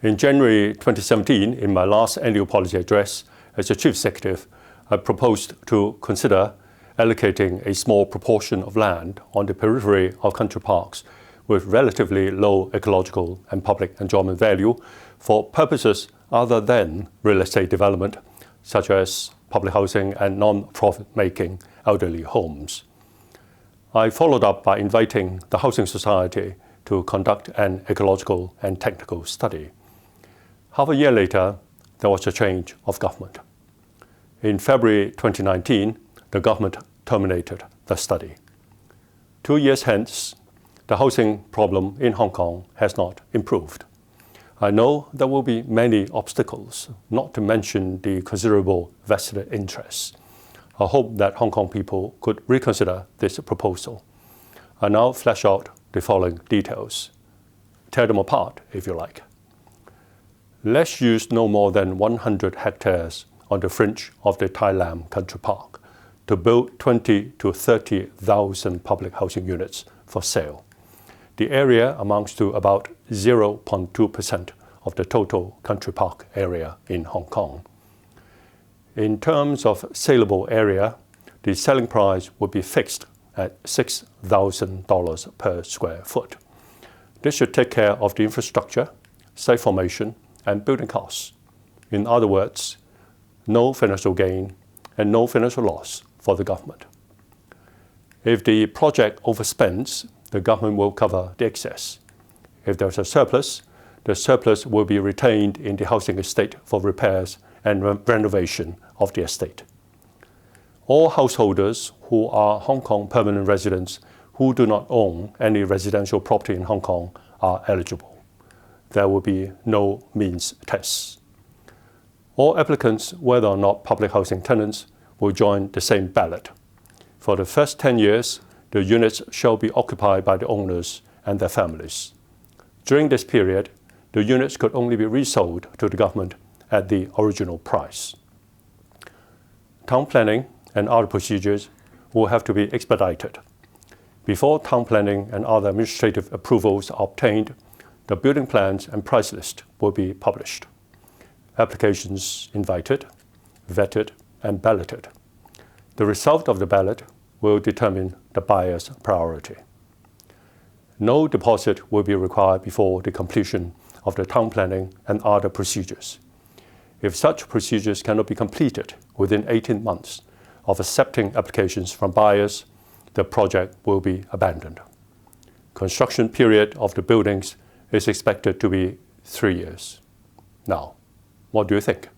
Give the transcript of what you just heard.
In January 2017, in my last annual policy address as the Chief Executive, I proposed to consider allocating a small proportion of land on the periphery of country parks with relatively low ecological and public enjoyment value for purposes other than real estate development, such as public housing and non-profit-making elderly homes. I followed up by inviting the Housing Society to conduct an ecological and technical study. Half a year later, there was a change of government. In February 2019, the government terminated the study. 2 years hence, the housing problem in Hong Kong has not improved. I know there will be many obstacles, not to mention the considerable vested interests. I hope that Hong Kong people could reconsider this proposal. I now flesh out the following details. Tear them apart, if you like. Let's use no more than 100 hectares on the fringe of the Tai Lam Country Park to build 20 to 30,000 public housing units for sale. The area amounts to about 0.2% of the total country park area in Hong Kong. In terms of saleable area, the selling price would be fixed at $6,000 per square foot. This should take care of the infrastructure, site formation, and building costs. In other words, no financial gain and no financial loss for the government. If the project overspends, the government will cover the excess. If there's a surplus, the surplus will be retained in the housing estate for repairs and renovation of the estate. All householders who are Hong Kong permanent residents who do not own any residential property in Hong Kong are eligible. There will be no means tests. All applicants, whether or not public housing tenants, will join the same ballot. For the first 10 years, the units shall be occupied by the owners and their families. During this period, the units could only be resold to the government at the original price. Town planning and other procedures will have to be expedited. Before town planning and other administrative approvals are obtained, the building plans and price list will be published. Applications invited, vetted, and balloted. The result of the ballot will determine the buyer's priority. No deposit will be required before the completion of the town planning and other procedures. If such procedures cannot be completed within 18 months of accepting applications from buyers, the project will be abandoned. Construction period of the buildings is expected to be 3 years. Now, what do you think?